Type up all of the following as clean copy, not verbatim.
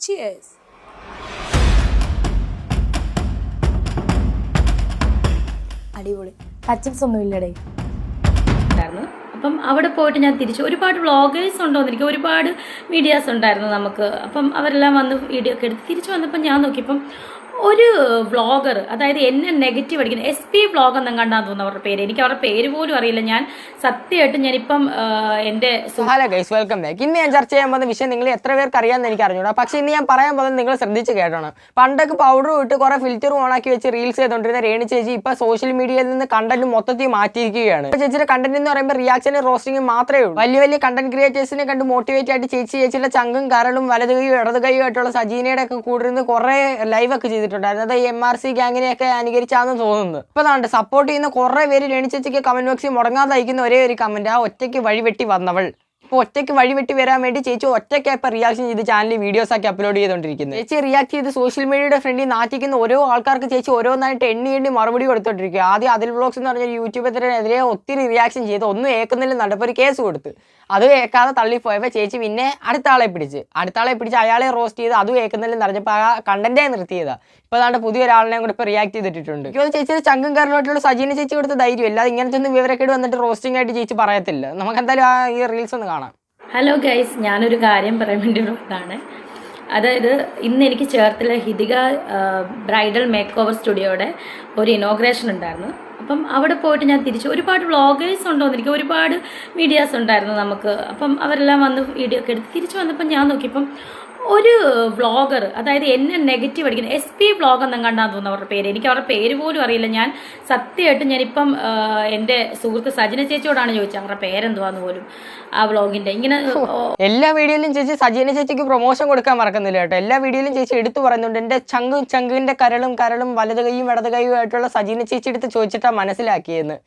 Cheers. അടിപൊളി. Touchings ഒന്നും ഇല്ലടേ. അപ്പം അവിടെ പോയിട്ട് ഞാൻ തിരിച്ചു ഒരുപാട് വ്ളോഗേഴ്സ് ഉണ്ടോന്ന് എനിക്ക് ഒരുപാട് മീഡിയാസ് ഉണ്ടായിരുന്നു നമുക്ക്. അപ്പം അവരെല്ലാം വന്ന് വീഡിയോ ഒക്കെ എടുത്ത് തിരിച്ചു വന്നപ്പം ഞാൻ നോക്കിയപ്പം ഒരു വ്ളോഗർ, അതായത് എന്നെ നെഗറ്റീവ് അടിക്കുന്ന SP വ്ളോഗ് എന്നും കണ്ടാന്ന് തോന്നുന്നു അവരുടെ പേര്. എനിക്ക് അവരുടെ പേര് പോലും അറിയില്ല. ഞാൻ സത്യമായിട്ട് ഞാനിപ്പം എൻ്റെ ഹലോ ഗൈസ്, വെൽക്കം ബാക്ക്. ഇന്ന് ഞാൻ ചർച്ച ചെയ്യാൻ പോകുന്ന വിഷയം നിങ്ങൾ എത്ര പേർക്ക് അറിയാമെന്ന് എനിക്ക് അറിഞ്ഞൂടാ. പക്ഷേ ഇന്ന് ഞാൻ പറയാൻ പോകുന്നത് നിങ്ങൾ ശ്രദ്ധിച്ച് കേട്ടോണം. പണ്ടൊക്കെ പൗഡർ ഇട്ട് കുറേ ഫിൽറ്ററും ഓണാക്കി വെച്ച് റീൽസ് ചെയ്തുകൊണ്ടിരുന്ന രേണു ചേച്ചി ഇപ്പോൾ സോഷ്യൽ മീഡിയയിൽ നിന്ന് കണ്ടന്റ് മൊത്തത്തിൽ മാറ്റിയിരിക്കുകയാണ്. ചേച്ചിയുടെ കണ്ടന്റ് എന്ന് പറയുമ്പോൾ റിയാക്ഷനും റോസ്റ്റിംഗും മാത്രമേ ഉള്ളൂ. വലിയ വലിയ കണ്ടന്റ് ക്രിയേറ്റേഴ്സിനെ കണ്ട് മോട്ടിവേറ്റ് ആയിട്ട് ചേച്ചിയുടെ ചങ്കും കരളും വലത് കൈയും ഇടത് കൈയും ആയിട്ടുള്ള സജീനയുടെ ഒക്കെ കൂടിരുന്ന് കുറേ ലൈവൊക്കെ ചെയ്തിട്ടുണ്ടായിരുന്നു. അത് MRC ഗ്യാങ്ങിനെയൊക്കെ അനുകരിച്ചാന്ന് തോന്നുന്നു. ഇപ്പോൾ അതാണ്ട് സപ്പോർട്ട് ചെയ്യുന്ന കുറേ പേര് രേണു ചേച്ചിക്ക് കമന്റ് ബോക്സിൽ മുടങ്ങാതെ അയക്കുന്ന ഒരേ ഒരു കമന്റ്, ആ ഒറ്റയ്ക്ക് വഴിവെട്ടി വന്നവൾ. ഇപ്പോൾ ഒറ്റയ്ക്ക് വഴിവെട്ടി വരാൻ വേണ്ടി ചേച്ചി ഒറ്റയ്ക്ക് ഇപ്പോൾ റിയാക്ഷൻ ചെയ്ത് ചാനലിൽ വീഡിയോസൊക്കെ അപ്ലോഡ് ചെയ്തുകൊണ്ടിരിക്കുന്നത്. ചേച്ചി റിയാക്ട് ചെയ്ത് സോഷ്യൽ മീഡിയയുടെ ഫ്രണ്ടിൽ നാട്ടിക്കുന്ന ഓരോ ആൾക്കാർക്ക് ചേച്ചി ഓരോന്നായിട്ട് എണ്ണി മറുപടി കൊടുത്തോണ്ടിരിക്കുക. ആദ്യം അതിൽ വ്ളോഗ്സ് എന്ന് പറഞ്ഞാൽ യൂട്യൂബിനെതിരെ ഒത്തിരി റിയാക്ഷൻ ചെയ്ത് ഒന്നും ഏക്കുന്നില്ല നടപ്പോൾ ഒരു കേസ് കൊടുത്ത്. അത് കേൾക്കാതെ തള്ളിപ്പോയപ്പോൾ ചേച്ചി പിന്നെ അടുത്ത ആളെ പിടിച്ച് അയാളെ റോസ്റ്റ് ചെയ്ത് അതും ഏക്കുന്നില്ല നടന്നപ്പോൾ ആ കണ്ടന്റേ നിർത്തിയതാണ്. ഇപ്പോൾ അതാണ്ട് പുതിയൊരാളിനെ കൂടെ ഇപ്പോൾ റിയാക്ട് ചെയ്തിട്ടുണ്ട്. ഇപ്പോൾ ചേച്ചിയുടെ ചങ്കും കാരണമായിട്ടുള്ള സജീന ചേച്ചി കൊടുത്ത ധൈര്യം അല്ലാതെ ഇങ്ങനത്തെ ഒന്നും വിവരക്കേട് വന്നിട്ട് റോസ്റ്റിംഗ് ആയിട്ട് ചേച്ചി പറയത്തില്ല. നമുക്ക് എന്തായാലും ആ ഈ റീൽസ് ഒന്ന് കാണാം. ഹലോ ഗൈസ്, ഞാനൊരു കാര്യം പറയാൻ വേണ്ടി വന്നതാണ്. അതായത് ഇന്ന് എനിക്ക് Cherthala Hithika bridal make over സ്റ്റുഡിയോയുടെ ഒരു ഇനോഗ്രേഷൻ ഉണ്ടായിരുന്നു. അപ്പം അവിടെ പോയിട്ട് ഞാൻ തിരിച്ചു ഒരുപാട് വ്ളോഗേഴ്സ് ഉണ്ടോന്ന് എനിക്ക് ഒരുപാട് മീഡിയാസ് ഉണ്ടായിരുന്നു നമുക്ക്. അപ്പം അവരെല്ലാം വന്ന് വീഡിയോ ഒക്കെ എടുത്ത് തിരിച്ചു വന്നപ്പം ഞാൻ നോക്കിയപ്പം ഒരു വ്ളോഗർ, അതായത് എന്നെ നെഗറ്റീവ് അടിക്കുന്ന SP വ്ളോഗ് എന്നും കണ്ടാന്ന് തോന്നുന്നു അവരുടെ പേര്. എനിക്ക് അവരുടെ പേര് പോലും അറിയില്ല. ഞാൻ സത്യമായിട്ട് ഞാനിപ്പം എൻ്റെ സുഹൃത്ത് സജന ചേച്ചിയോടാണ് ചോദിച്ചത് അവരുടെ പേരെന്തുവാന്ന് പോലും ആ വ്ളോഗിൻ്റെ. ഇങ്ങനെ എല്ലാ വീഡിയോയിലും ചേച്ചി സജീന ചേച്ചിക്ക് പ്രൊമോഷൻ കൊടുക്കാൻ മറക്കുന്നില്ല കേട്ടോ. എല്ലാ വീഡിയോയിലും ചേച്ചി എടുത്തു പറയുന്നുണ്ട് എൻ്റെ ചങ്കിൻ്റെ കരളും വലത് കൈയും ഇടത് കൈയും ആയിട്ടുള്ള സജീന ചേച്ചി എടുത്ത് ചോദിച്ചിട്ടാണ് മനസ്സിലാക്കിയെന്ന്.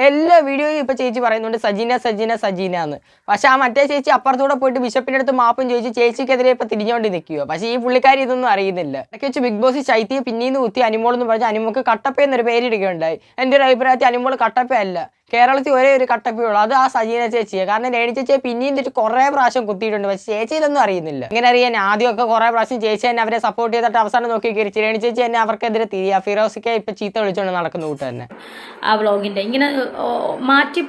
എല്ലാ വീഡിയോയും ഇപ്പോൾ ചേച്ചി പറയുന്നുണ്ട് സജീന എന്ന്. പക്ഷെ ആ മറ്റേ ചേച്ചി അപ്പുറത്തൂടെ പോയിട്ട് ബിഷപ്പിൻ്റെ അടുത്ത് മാപ്പും ചോദിച്ച് ചേച്ചിക്കെതിരെ ഇപ്പോൾ തിരിഞ്ഞുകൊണ്ട് നിൽക്കുക. പക്ഷേ ഈ പുള്ളിക്കാരി ഇതൊന്നും അറിയുന്നില്ല. ഇടയ്ക്ക് വെച്ച് ബിഗ് ബോസ് ചൈത്തിയെ പിന്നീന്ന് കുത്തി അനിമോൾ എന്ന് പറഞ്ഞാൽ അനിമോൾക്ക് കട്ടപ്പ എന്നൊരു പേരിടുകയുണ്ടായി. എൻ്റെ ഒരു അഭിപ്രായത്തിൽ അനിമോൾ കട്ടപ്പയല്ല, കേരളത്തിൽ ഒരേ ഒരു കട്ടപ്പയുള്ളൂ, അത് ആ സജീന ചേച്ചിയെ. കാരണം രേണു ചേച്ചിയെ പിന്നെയും തെറ്റ് കുറേ പ്രാവശ്യം കുത്തിയിട്ടുണ്ട്. പക്ഷേ ചേച്ചി ഇതൊന്നും അറിയുന്നില്ല. ഇങ്ങനെ അറിയാൻ ആദ്യമൊക്കെ കുറേ പ്രാവശ്യം ചേച്ചി തന്നെ അവരെ സപ്പോർട്ട് ചെയ്തിട്ട് അവസാനം നോക്കി കയറിച്ച് രേണു ചേച്ചി തന്നെ അവർക്കെതിരെ തിരിയുക. ഫിറോസിക്കെ ഇപ്പം ചീത്ത വിളിച്ചുകൊണ്ട് നടക്കുന്ന കൂട്ട് തന്നെ ആ വ്ളോഗിൻ്റെ ഇങ്ങനെ മാറ്റി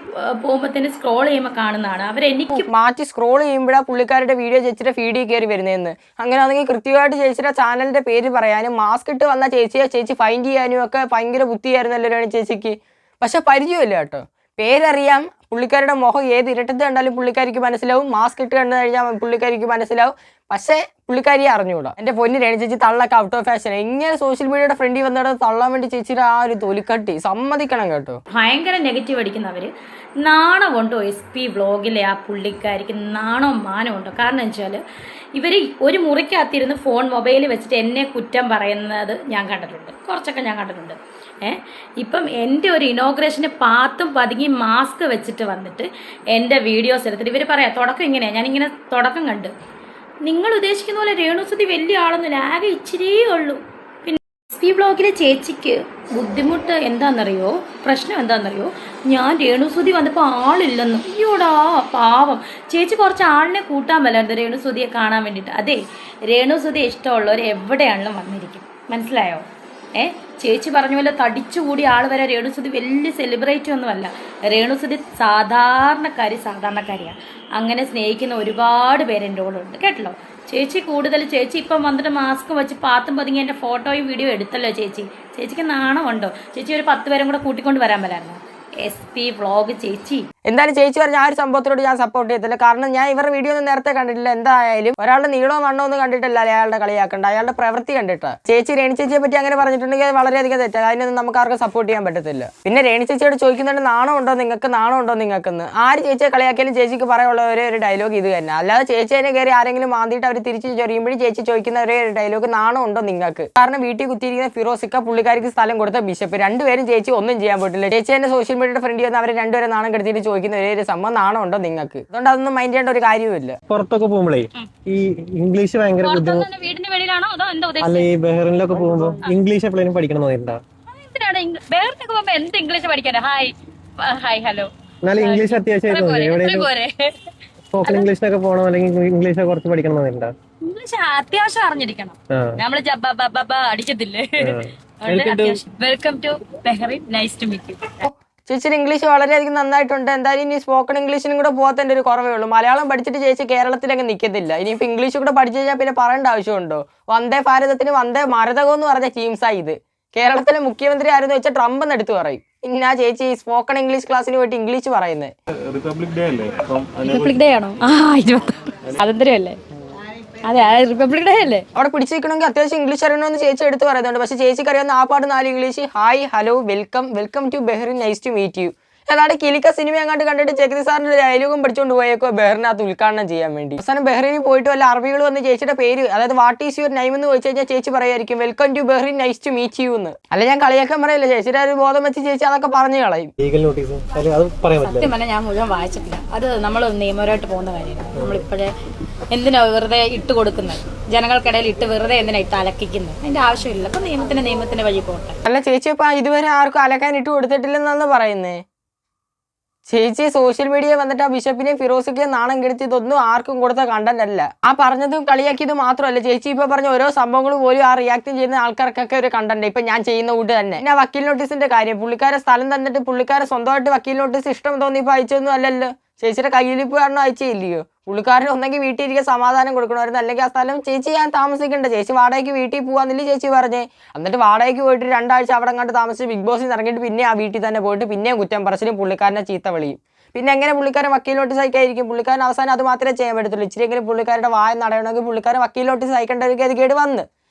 പോകുമ്പോഴത്തേന് സ്ക്രോൾ ചെയ്യുമ്പോൾ കാണുന്നതാണ്. അവരെനിക്ക് മാറ്റി സ്ക്രോൾ ചെയ്യുമ്പോഴാണ് പുള്ളിക്കാരുടെ വീഡിയോ ചേച്ചിയുടെ ഫീഡിൽ കയറി വരുന്നതെന്ന്. അങ്ങനെ ആണെങ്കിൽ കൃത്യമായിട്ട് ചേച്ചിയുടെ ചാനലിൻ്റെ പേര് പറയാനും മാസ്ക് ഇട്ട് വന്ന ചേച്ചി ഫൈൻഡ് ചെയ്യാനും ഒക്കെ ഭയങ്കര ബുദ്ധിയായിരുന്നല്ലോ രേണു ചേച്ചിക്ക്. പക്ഷെ പരിചയമില്ല കേട്ടോ. പേരറിയാം, പുള്ളിക്കാരുടെ മുഖം ഏത് ഇരട്ടത്ത് കണ്ടാലും പുള്ളിക്കാരിക്ക് മനസ്സിലാവും, മാസ്ക് ഇട്ട് കണ്ടു കഴിഞ്ഞാൽ പുള്ളിക്കാരിക്ക് മനസ്സിലാവും. പക്ഷേ പുള്ളിക്കാരിയെ അറിഞ്ഞുകൂടാ. എൻ്റെ പൊന്നു രേണു ചേച്ചി തള്ളൊക്കെ ഔട്ട് ഓഫ് ഫാഷൻ. ഇങ്ങനെ സോഷ്യൽ മീഡിയയുടെ ഫ്രണ്ടിൽ വന്നിട്ട് തള്ളാൻ വേണ്ടി ചേച്ചിയുടെ ആ ഒരു തൊലിക്കട്ടി സമ്മതിക്കണം കേട്ടോ. ഭയങ്കര നെഗറ്റീവ് അടിക്കുന്നവർ നാണമുണ്ടോ? SP വ്ളോഗിലെ ആ പുള്ളിക്കാരിക്ക് നാണോ മാനോ ഉണ്ടോ? കാരണം വെച്ചാൽ ഇവർ ഒരു മുറിക്കകത്തിരുന്ന് മൊബൈൽ വെച്ചിട്ട് എന്നെ കുറ്റം പറയുന്നത് ഞാൻ കണ്ടിട്ടുണ്ട്, കുറച്ചൊക്കെ ഞാൻ കണ്ടിട്ടുണ്ട്. ഇപ്പം എൻ്റെ ഒരു ഇനോഗ്രേഷന് പാത്തും പതുങ്ങി മാസ്ക് വെച്ചിട്ട് വന്നിട്ട് എൻ്റെ വീഡിയോസ് എടുത്തിട്ട് ഇവർ പറയാം തുടക്കം ഇങ്ങനെയാണ്. ഞാനിങ്ങനെ തുടക്കം കണ്ട് നിങ്ങൾ ഉദ്ദേശിക്കുന്ന പോലെ രേണുസുതി വലിയ ആളൊന്നുമില്ല, ആകെ ഇച്ചിരിയേ ഉള്ളൂ. പിന്നെ SP വ്ളോഗിലെ ചേച്ചിക്ക് ബുദ്ധിമുട്ട് എന്താണെന്നറിയോ, പ്രശ്നം എന്താണെന്നറിയോ, ഞാൻ രേണുസുതി വന്നപ്പോൾ ആളില്ലെന്ന്. അയ്യോടാ പാവം ചേച്ചി, കുറച്ച് ആളിനെ കൂട്ടാൻ വല്ലായിരുന്നു രേണുസുതിയെ കാണാൻ വേണ്ടിയിട്ട്. അതെ, രേണുസുതി ഇഷ്ടമുള്ളവർ എവിടെയാണെങ്കിലും വന്നിരിക്കും, മനസ്സിലായോ? ചേച്ചി പറഞ്ഞ പോലെ തടിച്ചുകൂടി ആൾ വരെ രേണുസുതി വലിയ സെലിബ്രിറ്റി ഒന്നുമല്ല. രേണുസുതി സാധാരണക്കാരിയാണ്. അങ്ങനെ സ്നേഹിക്കുന്ന ഒരുപാട് പേര് എൻ്റെ കൂടെ ഉണ്ട് കേട്ടല്ലോ. ചേച്ചി ചേച്ചി ഇപ്പം വന്നിട്ട് മാസ്ക് വെച്ച് പാത്തും പതുങ്ങി എൻ്റെ ഫോട്ടോയും വീഡിയോ എടുത്തല്ലോ. ചേച്ചിക്ക് നാണമുണ്ടോ? ചേച്ചി ഒരു 10 പേരും കൂടെ കൂട്ടിക്കൊണ്ട് വരാൻ പറ്റായിരുന്നു. SP വ്ളോഗ് ചേച്ചി എന്തായാലും ചേച്ചി പറഞ്ഞ ആ ഒരു സംഭവത്തിനോട് ഞാൻ സപ്പോർട്ട് ചെയ്തില്ല. കാരണം ഞാൻ ഇവരുടെ വീഡിയോ ഒന്നും നേരത്തെ കണ്ടിട്ടില്ല. എന്തായാലും ഒരാളുടെ നീളോ മണ്ണോ ഒന്നും കണ്ടിട്ടില്ല അയാളുടെ കളിയാക്കണ്ട, അയാളുടെ പ്രവൃത്തി കണ്ടിട്ടാ. ചേച്ചി രേണു ചേച്ചിയെ പറ്റി അങ്ങനെ പറഞ്ഞിട്ടുണ്ടെങ്കിൽ അത് വളരെയധികം തെറ്റാണ്. അതിനൊന്നും നമുക്ക് ആർക്കും സപ്പോർട്ട് ചെയ്യാൻ പറ്റത്തില്ല. പിന്നെ രേണു ചേച്ചിയോട് ചോദിക്കുന്നുണ്ട് നാണം ഉണ്ടോ നിങ്ങൾക്കെന്ന്. ആര് ചേച്ചിയെ കളിയാക്കിയാലും ചേച്ചിക്ക് പറയാനുള്ള ഒരേ ഒരു ഡയലോഗ് ഇത് തന്നെ. അല്ലാതെ ചേച്ചിയെ കയറി ആരെങ്കിലും മാന്തിയിട്ട് അവർ തിരിച്ച് ചൊറിയുമ്പോഴും ചേച്ചി ചോദിക്കുന്ന ഒരേ ഒരു ഡയലോഗ് നാണം ഉണ്ടോ നിങ്ങൾക്ക്. കാരണം വീട്ടിൽ കുത്തിയിരിക്കുന്ന ഫിറോസിക്ക, പുള്ളിക്കാരിക്ക് സ്ഥലം കൊടുത്ത ബിഷപ്പ്, രണ്ടുപേരും ചേച്ചി ഒന്നും ചെയ്യാൻ പറ്റില്ല. ചേച്ചി തന്നെ സോഷ്യൽ മീഡിയയുടെ ഫ്രണ്ടിൽ വന്ന് അവർ രണ്ടുപേരെ നാണം കെടുത്തിട്ട് ചോദിക്കുന്ന ഒരേ ഒരു സംഭവം നാണം ഉണ്ടോ നിങ്ങൾക്ക്. അതുകൊണ്ട് അതൊന്നും മൈൻഡ് ചെയ്യേണ്ട ഒരു കാര്യമില്ല. പുറത്തൊക്കെ പോകുമ്പോഴേ ഈ ഇംഗ്ലീഷ് ഭയങ്കര ബുദ്ധിമുട്ട്. അല്ല, ഈ ബഹ്റിനിലൊക്കെ പോകുമ്പോ ഇംഗ്ലീഷ് എപ്പോഴും പഠിക്കണം തോന്നിയിട്ടുണ്ടോ? എന്നാലും ഇംഗ്ലീഷ് അത്യാവശ്യമായിട്ട് സ്പോക്കൺ ഇംഗ്ലീഷിനൊക്കെ പോകണം, അല്ലെങ്കിൽ ഇംഗ്ലീഷ് കുറച്ച് പഠിക്കണം തോന്നിയിട്ടുണ്ടോ? ഇംഗ്ലീഷ് അത്യാവശ്യം അറിഞ്ഞിരിക്കണം. നമ്മള് അടിക്കത്തില്ലേ? Welcome to Bahrain, nice to meet you. ചേച്ചിയുടെ ഇംഗ്ലീഷ് വളരെയധികം നന്നായിട്ടുണ്ട്. എന്തായാലും ഇനി സ്പോക്കൺ ഇംഗ്ലീഷിനും കൂടെ പോകത്തതിൻ്റെ ഒരു കുറവേ ഉള്ളൂ. മലയാളം പഠിച്ചിട്ട് ചേച്ചി കേരളത്തിലങ്ങ് നിൽക്കത്തില്ല. ഇനിയിപ്പോൾ ഇംഗ്ലീഷ് കൂടെ പഠിച്ചു കഴിഞ്ഞാൽ പിന്നെ പറയേണ്ട ആവശ്യമുണ്ടോ? വന്ദേ ഭാരതത്തിന് വന്ദേ മാരതകം എന്ന് പറഞ്ഞ ടീംസായി ഇത്. കേരളത്തിലെ മുഖ്യമന്ത്രി ആരെന്ന് വെച്ചാൽ ട്രംപ് എന്ന് എടുത്ത് പറയും. പിന്നെ ആ ചേച്ചി സ്പോക്കൺ ഇംഗ്ലീഷ് ക്ലാസ്സിന് പോയിട്ട് ഇംഗ്ലീഷ് പറയുന്നത്. റിപ്പബ്ലിക് ഡേ അല്ലേ? റിപ്പബ്ലിക് ഡേ ആണോ? 26 സ്വാതന്ത്ര്യമല്ലേ? അതെ, റിപ്പബ്ലിക് ഡേ അല്ലേ? അവിടെ പിടിച്ചിരിക്കണമെങ്കിൽ അത്യാവശ്യം ഇംഗ്ലീഷ് അറിയണമെന്ന് ചേച്ചി എടുത്ത് പറയുന്നുണ്ട്. പക്ഷേ ചേച്ചിക്ക് അറിയാവുന്ന ആ പാട് 4 English: hi, hello, welcome to Bahrain, nice to meet you. അല്ലാതെ കിലിക്ക സിനിമ അങ്ങോട്ട് കണ്ടിട്ട് ജഗതി സാറിന്റെ ഡയലോഗും പഠിച്ചുകൊണ്ട് പോയേക്കോ ബഹ്റിനകത്ത് ഉദ്ഘാടനം ചെയ്യാൻ വേണ്ടി. അവസാനം ബഹ്റിനിൽ പോയിട്ട് വല്ല അറബികൾ വന്ന് ചേച്ചിയുടെ പേര്, അതായത് വാട്ട് ഈസ് യുവർ നെയിം എന്ന് ചോദിച്ചു കഴിഞ്ഞാൽ ചേച്ചി പറയായിരിക്കും welcome to Bahrain, nice to meet you എന്ന്. അല്ല, ഞാൻ കളിയാക്കാൻ പറയില്ല, ചേച്ചിയുടെ ഒരു ബോധം വെച്ച് ചേച്ചി അതൊക്കെ പറഞ്ഞു കളയും. ലീഗൽ നോട്ടീസ് അത് പറയാൻ പറ്റില്ല. സത്യം പറഞ്ഞാൽ ഞാൻ മുഴുവൻ വായിച്ചിട്ടില്ല. അത് നമ്മൾ നിയമപരമായിട്ട് പോകുന്ന കാര്യമാണ്. നമ്മളിപ്പോഴേ എന്തിനാ വെറുതെ ഇട്ട് കൊടുക്കുന്നത്? ജനങ്ങൾക്കിടയിൽ ഇട്ട് വെറുതെ എന്തിനാ ഇട്ട് അലക്കിക്കുന്നത്? അതിന്റെ ആവശ്യമില്ല. അപ്പൊ നിയമത്തിന്റെ വഴി പോട്ടെ. അല്ല, ചേച്ചി ഇപ്പൊ ഇതുവരെ ആർക്കും അലക്കാൻ ഇട്ട് കൊടുത്തിട്ടില്ലെന്നാണ് പറയുന്നേ. ചേച്ചി സോഷ്യൽ മീഡിയ വന്നിട്ട് ആ ബിഷപ്പിനെയും ഫിറോസിനെയും നാണം കെടുത്തി ഇതൊന്നും ആർക്കും കൊടുത്ത കണ്ടന്റ് അല്ല. ആ പറഞ്ഞതും കളിയാക്കിയത് മാത്രമല്ല, ചേച്ചി ഇപ്പൊ പറഞ്ഞ ഓരോ സംഭവങ്ങൾ പോലും ആ റിയാക്ട് ചെയ്യുന്ന ആൾക്കാർക്കൊക്കെ ഒരു കണ്ടന്റ്. ഇപ്പൊ ഞാൻ ചെയ്യുന്ന കൂട്ട് തന്നെ. പിന്നെ വക്കീൽ നോട്ടീസിന്റെ കാര്യം, പുള്ളിക്കാരെ സ്ഥലം തന്നിട്ട് പുള്ളിക്കാരെ സ്വന്തമായിട്ട് വക്കീൽ നോട്ടീസ് ഇഷ്ടം തോന്നി ഇപ്പൊ അയച്ചൊന്നും അല്ലല്ലോ. ചേച്ചിയുടെ കയ്യിലിപ്പ് കാരണം അയച്ചേ ഇല്ലയോ? പുള്ളിക്കാരന് ഒന്നെങ്കിൽ വീട്ടിൽ ഇരിക്കാൻ സമാധാനം കൊടുക്കണമായിരുന്നു, അല്ലെങ്കിൽ ആ സ്ഥലം ചേച്ചി ഞാൻ താമസിക്കണ്ട, ചേച്ചി വാടകയ്ക്ക് വീട്ടിൽ പോവാന്നില്ല ചേച്ചി പറഞ്ഞേ. എന്നിട്ട് വാടകയ്ക്ക് പോയിട്ട് 2 ആഴ്ച അവിടെ അങ്ങോട്ട് താമസിച്ച് ബിഗ് ബോസിൽ ഇറങ്ങിയിട്ട് പിന്നെ ആ വീട്ടിൽ തന്നെ പോയിട്ട് പിന്നെയും കുറ്റം പറച്ചിലും പുള്ളിക്കാരനെ ചീത്ത വിളിയും. പിന്നെ എങ്ങനെ പുള്ളിക്കാരൻ വക്കീൽ നോട്ടീസ് അയക്കായിരിക്കും? പുള്ളിക്കാരൻ അവസാനം അത് മാത്രമേ ചെയ്യാൻ പറ്റത്തുള്ളൂ. ഇച്ചിരിയെങ്കിലും പുള്ളിക്കാരുടെ വായ നടയണമെങ്കിൽ പുള്ളിക്കാരൻ വക്കീൽ നോട്ടീസ് അയക്കേണ്ട ഒരു ഗതികേട് വന്ന്.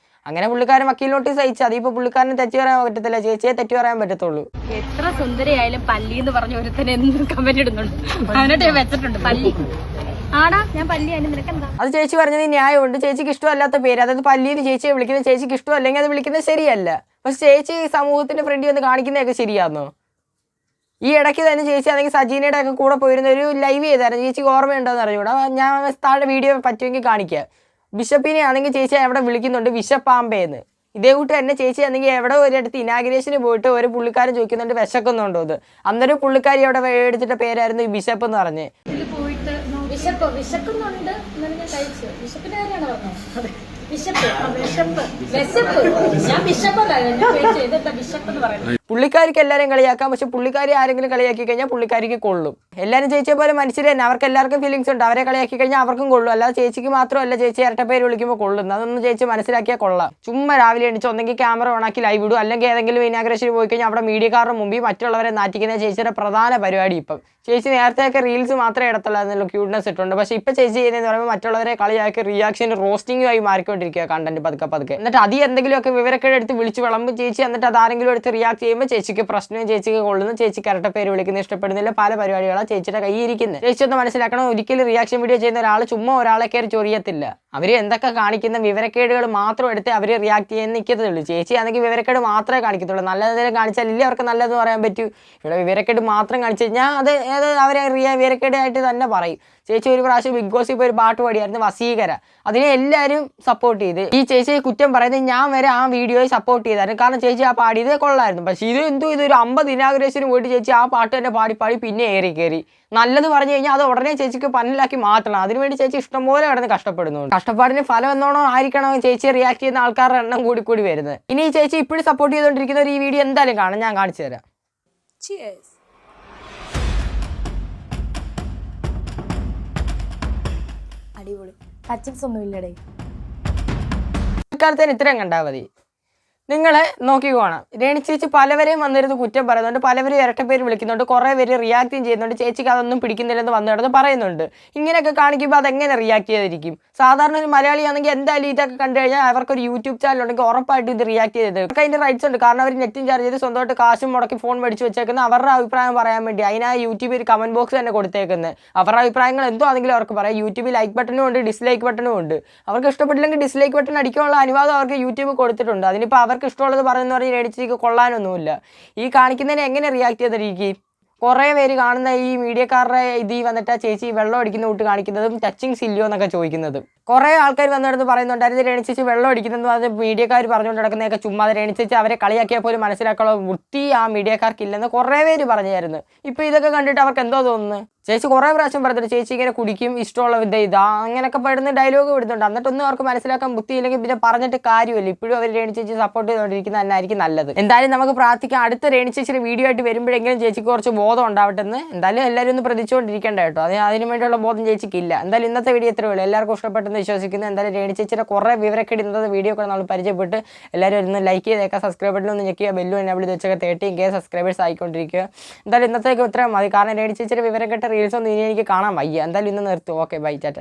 അങ്ങനെ പുള്ളിക്കാരൻ വക്കീൽ നോട്ടീസ് അയച്ചു. അതിപ്പോൾ പുള്ളിക്കാരനെ തെറ്റ് പറയാൻ പറ്റത്തില്ല, ചേച്ചിയെ തെറ്റ് പറയാൻ പറ്റത്തുള്ളൂ. എത്ര സുന്ദരിയായാലും പല്ലി എന്ന് പറഞ്ഞ ഒരുത്തനെ എന്ത് കമന്റ് ഇടുന്നുണ്ട്. അവനോട്ട് ഞാൻ വെച്ചിട്ടുണ്ട് പല്ലി. ആടാ, ഞാൻ പല്ലി, അതിന് നിനക്കെന്താ? അത് ചേച്ചി പറഞ്ഞത് ന്യായമുണ്ട്. ചേച്ചിക്ക് ഇഷ്ടമല്ലാത്ത പേര്, അതായത് പല്ലിന്ന് ചേച്ചിയെ വിളിക്കുന്നത് ചേച്ചിക്ക് ഇഷ്ടമല്ലെങ്കിൽ അത് വിളിക്കുന്നത് ശരിയല്ല. പക്ഷെ ചേച്ചി സമൂഹത്തിന്റെ ഫ്രണ്ട് വന്ന് കാണിക്കുന്നതൊക്കെ ശരിയാന്നോ? ഈ ഇടയ്ക്ക് തന്നെ ചേച്ചി അല്ലെങ്കിൽ സജീനയുടെ ഒക്കെ കൂടെ പോയിരുന്ന ഒരു ലൈവ് ചെയ്തായിരുന്നു. ചേച്ചിക്ക് ഓർമ്മയുണ്ടോന്ന് അറിഞ്ഞൂടാ. ഞാൻ താഴെ വീഡിയോ പറ്റുമെങ്കിൽ കാണിക്കുക. ബിഷപ്പിനെ ആണെങ്കിൽ ചേച്ചി അവിടെ വിളിക്കുന്നുണ്ട് വിഷപ്പാമ്പേന്ന്. ഇതേ കൂട്ട് തന്നെ ചേച്ചി ആണെങ്കിൽ എവിടെ ഒരിടത്ത് ഇനാഗ്രേഷന് പോയിട്ട് ഒരു പുള്ളിക്കാരൻ ചോദിക്കുന്നുണ്ട് വിശക്കുന്നുണ്ടോ എന്ന്. അന്നൊരു പുള്ളിക്കാരി അവിടെ എടുത്തിട്ട പേരായിരുന്നു ഈ ബിഷപ്പ് എന്ന് പറഞ്ഞ്. വിശക്കുന്നുണ്ട് വിശപ്പിന്റെ കാര്യമാണ് പറഞ്ഞത്. പുള്ളിക്കാരിക്ക് എല്ലാവരും കളിയാക്കാം, പക്ഷെ പുള്ളിക്കാരി ആരെങ്കിലും കളിയാക്കി കഴിഞ്ഞാൽ പുള്ളിക്കാരിക്ക് കൊള്ളും. എല്ലാവരും ചേച്ചിയെ പോലെ മനുഷ്യർ തന്നെ, അവർക്ക് എല്ലാവർക്കും ഫീലിങ്സ് ഉണ്ട്. അവരെ കളിയാക്കി കഴിഞ്ഞാൽ അവർക്കും കൊള്ളും. അല്ലാതെ ചേച്ചിക്ക് മാത്രമല്ല ചേച്ചി ഇരട്ടപ്പേര് വിളിക്കുമ്പോൾ കൊള്ളുന്നു. അതൊന്നും ചേച്ചി മനസ്സിലാക്കിയാൽ കൊള്ളാം. ചുമ്മാ രാവിലെ എണിച്ച് ഒന്നെങ്കിൽ ക്യാമറ ഓണാക്കി ലൈവ് ഇടും, അല്ലെങ്കിൽ ഏതെങ്കിലും ഇനാഗ്രേഷന് പോയി കഴിഞ്ഞാൽ അവിടെ മീഡിയക്കാരുടെ മുമ്പിൽ മറ്റുള്ളവരെ നാറ്റിക്കുന്ന ചേച്ചിയുടെ പ്രധാന പരിപാടി. ഇപ്പം ചേച്ചി നേരത്തെയൊക്കെ റീൽസ് മാത്രമേ ഇടത്തുള്ളായിരുന്നല്ലോ, ക്യൂട്ട്നെസ് ഇട്ടുണ്ട്. പക്ഷെ ഇപ്പം ചേച്ചി ചെയ്യുന്നതെന്ന് പറയുമ്പോൾ മറ്റുള്ളവരെ കളിയാക്കി റിയാക്ഷൻ റോസ്റ്റിംഗുമായി മാറിക്കൊണ്ടിരിക്കുക കണ്ടന്റ് പതുക്കെ. എന്നിട്ട് അതി എന്തെങ്കിലുമൊക്കെ വിവരക്കേട് എടുത്ത് വിളിച്ച് വിളമ്പും ചേച്ചി. എന്നിട്ട് അത് ആരെങ്കിലും എടുത്ത് റിയാക്ട് ചെയ്യുമ്പോൾ ചേച്ചിക്ക് പ്രശ്നവും ചേച്ചിക്ക് കൊള്ളുന്നു, ചേച്ചിക്ക് ഇരട്ടപ്പേര് വിളിക്കുന്ന ഇഷ്ടപ്പെടുന്നില്ല, പല പരിപാടികളാണ് ചേച്ചിയുടെ കയ്യിൽ ഇരിക്കുന്നത്. ചേച്ചി ഒന്ന് മനസ്സിലാക്കണം, ഒരിക്കലും റിയാക്ഷൻ വീഡിയോ ചെയ്യുന്ന ഒരാൾ ചുമ്മാ ഒരാളെ കയറി ചൊറിയത്തില്ല. അവർ എന്തൊക്കെ കാണിക്കുന്ന വിവരക്കേടുകൾ മാത്രം എടുത്ത് അവർ റിയാക്ട് ചെയ്യാൻ നിൽക്കത്തുള്ളൂ. ചേച്ചി ആണെങ്കിൽ വിവരക്കേട് മാത്രമേ കാണിക്കത്തുള്ളൂ. നല്ലതെന്തെങ്കിലും കാണിച്ചാലില്ലേ അവർക്ക് നല്ലതെന്ന് പറയാൻ പറ്റൂ. ഇവിടെ വിവരക്കേട് മാത്രം കാണിച്ചു കഴിഞ്ഞാൽ അത് അവരെ വിവരക്കേടായിട്ട് തന്നെ പറയും. ചേച്ചി ഒരു പ്രാവശ്യം ബിഗ് ബോസിൽ പോയി ഒരു പാട്ട് പാടിയായിരുന്നു, വസീകര. അതിനെ എല്ലാവരും സപ്പോർട്ട് ചെയ്ത്. ഈ ചേച്ചിയെ കുറ്റം പറയുന്നത് ഞാൻ വരെ ആ വീഡിയോയെ സപ്പോർട്ട് ചെയ്തായിരുന്നു. കാരണം ചേച്ചി ആ പാടിയത് കൊള്ളായിരുന്നു. പക്ഷേ ഇതൊരു 50 ഇനാഗ്രേഷന് പോയിട്ട് ചേച്ചി ആ പാട്ട് തന്നെ പാടി പിന്നെ കയറി നല്ലത് പറഞ്ഞു കഴിഞ്ഞാൽ അത് ഉടനെ ചേച്ചിക്ക് പന്നിലാക്കി മാറ്റണം. അതിനുവേണ്ടി ചേച്ചി ഇഷ്ടംപോലെ കിടന്ന് കഷ്ടപ്പെടുന്നുണ്ട്. കഷ്ടപ്പാടിന് ഫലം എന്നോണോ ആയിരിക്കണം ചേച്ചി റിയാക്ട് ചെയ്യുന്ന ആൾക്കാരുടെ എണ്ണം കൂടി വരുന്നത്. ഇനി ഈ ചേച്ചി ഇപ്പോഴും സപ്പോർട്ട് ചെയ്തുകൊണ്ടിരിക്കുന്നവർ ഈ വീഡിയോ എന്തായാലും കാണാം, ഞാൻ കാണിച്ചു തരാം. അടിപൊളി. ടച്ചിങ്സ് ഒന്നും ഇല്ലടേ. ഇക്കാലത്തേന് ഇത്രയും കണ്ടാൽ മതി. നിങ്ങളെ നോക്കിക്കോണം. രേണു ചേച്ചി പലവരെയും വന്നിരുന്ന് കുറ്റം പറയുന്നുണ്ട്, പലവരും ഇരട്ടപ്പേര് വിളിക്കുന്നുണ്ട്, കുറേ പേര് റിയാക്റ്റും ചെയ്യുന്നുണ്ട്. ചേച്ചിക്ക് അതൊന്നും പിടിക്കുന്നില്ലെന്ന് വന്നു കിടന്ന് പറയുന്നുണ്ട്. ഇങ്ങനെയൊക്കെ കാണിക്കുമ്പോൾ അതെങ്ങനെ റിയാക്ട് ചെയ്തിരിക്കും? സാധാരണ ഒരു മലയാളിയാണെങ്കിൽ എന്തായാലും ഇതൊക്കെ കണ്ടു കഴിഞ്ഞാൽ അവർക്കൊരു യൂട്യൂബ് ചാനൽ ഉണ്ടെങ്കിൽ ഉറപ്പായിട്ട് ഇത് റിയാക്ട് ചെയ്തത്. അവർക്ക് അതിൻ്റെ റൈറ്റ്സ് ഉണ്ട്. കാരണം അവർ നെറ്റും ചാർജ് ചെയ്ത് സ്വന്തമായിട്ട് കാശും മുടക്കി ഫോൺ മേടിച്ച് വെച്ചേക്കുന്നത് അവരുടെ അഭിപ്രായം പറയാൻ വേണ്ടി. അതിനായി യൂട്യൂബിൽ ഒരു കമൻറ്റ് ബോക്സ് തന്നെ കൊടുത്തേക്കുന്നത്. അവരുടെ അഭിപ്രായങ്ങൾ എന്തോ ആണെങ്കിലും അവർക്ക് പറയാം. യൂട്യൂബിൽ ലൈക്ക് ബട്ടണും ഉണ്ട്, ഡിസ്ലൈക്ക് ബട്ടണും ഉണ്ട്. അവർക്ക് ഇഷ്ടപ്പെട്ടില്ലെങ്കിൽ ഡിസ്ലൈക്ക് ബട്ടൺ അടിക്കാനുള്ള അനുവാദം അവർക്ക് യൂട്യൂബ് കൊടുത്തിട്ടുണ്ട്. അതിനിപ്പോൾ അവർക്ക് ഇഷ്ടമുള്ളത് പറയുന്ന പറഞ്ഞ് രേണിച്ചിക്ക് കൊള്ളാനൊന്നുമില്ല. ഈ കാണിക്കുന്നതിന് എങ്ങനെ റിയാക്ട് ചെയ്തിരിക്കും? കുറേ പേര് കാണുന്ന ഈ മീഡിയക്കാരുടെ ഇതിൽ വന്നിട്ട് ചേച്ചി വെള്ളം അടിക്കുന്ന കൂട്ട് കാണിക്കുന്നതും ടച്ചിങ്സ് ഇല്ലയോ എന്നൊക്കെ ചോദിക്കുന്നതും. കുറേ ആൾക്കാർ വന്നിടത്ത് പറയുന്നുണ്ടായിരുന്നു രേണിച്ചേച്ചി വെള്ളം അടിക്കുന്നതെന്ന് പറഞ്ഞ് മീഡിയക്കാർ പറഞ്ഞുകൊണ്ട് നടക്കുന്നതൊക്കെ ചുമ്മാ. രേണിച്ചേച്ചി അവരെ കളിയാക്കിയാൽ പോലും മനസ്സിലാക്കാനുള്ള വൃത്തി ആ മീഡിയക്കാർക്കില്ലെന്ന് കുറേ പേര് പറഞ്ഞായിരുന്നു. ഇപ്പോൾ ഇതൊക്കെ കണ്ടിട്ട് അവർക്ക് എന്തോ തോന്നുന്നു? ചേച്ചി കുറേ പ്രാവശ്യം പറഞ്ഞിട്ട് ചേച്ചി ഇങ്ങനെ കുടിക്കും, ഇഷ്ടമുള്ള വിദ്യ ഇതാ അങ്ങനെയൊക്കെ പെടുന്ന ഡയലോഗ് വിടുന്നുണ്ട്. എന്നിട്ടൊന്നും അവർക്ക് മനസ്സിലാക്കാൻ ബുദ്ധിയില്ലെങ്കിൽ പിന്നെ പറഞ്ഞിട്ട് കാര്യമില്ല. ഇപ്പോഴും അവർ രേണു ചേച്ചി സപ്പോർട്ട് ചെയ്തുകൊണ്ടിരിക്കുന്നത് തന്നെയായിരിക്കും നല്ലത്. എന്തായാലും നമുക്ക് പ്രാർത്ഥിക്കാം അടുത്ത രേണു ചേച്ചിയുടെ വീഡിയോ ആയിട്ട് വരുമ്പോഴെങ്കിലും ചേച്ചിക്ക് കുറച്ച് ബോധം ഉണ്ടാവട്ടെ എന്ന്. എന്തായാലും എല്ലാവരും ഒന്ന് പ്രതീക്ഷിച്ചുകൊണ്ടിരിക്കേണ്ട കേട്ടോ. അതിന് വേണ്ടിയുള്ള ബോധം ചേച്ചിക്കില്ല. എന്തായാലും ഇന്നത്തെ വീഡിയോ എത്രയേ ഉള്ളൂ, എല്ലാവർക്കും ഇഷ്ടപ്പെട്ടെന്ന് വിശ്വസിക്കുന്നു. എന്തായാലും രേണു ചേച്ചിയുടെ കുറേ വിവരമൊക്കെ ഇന്നത്തെ വീഡിയോ ഒക്കെ നമ്മൾ പരിചയപ്പെട്ട് എല്ലാവരും ഒന്ന് ലൈക്ക് ചെയ്തേക്കാം, സബ്സ്ക്രൈബ് ബട്ടൺ ഒന്ന് ഞെക്കുക, ബെല്ലും എന്നെ വെച്ചൊക്കെ 13K സബ്സ്ക്രൈബേഴ്സ് ആയിക്കൊണ്ടിരിക്കുക. എന്തായാലും ഇന്നത്തേക്ക് ഇത്രയും മതി. കാരണം രേണു ചേച്ചിയുടെ വിവരം കേട്ട റീൽസ് ഒന്നും ഇനി എനിക്ക് കാണാൻ വയ്യ. എന്തായാലും ഇന്ന് നിർത്തും. Okay, bye, Tata.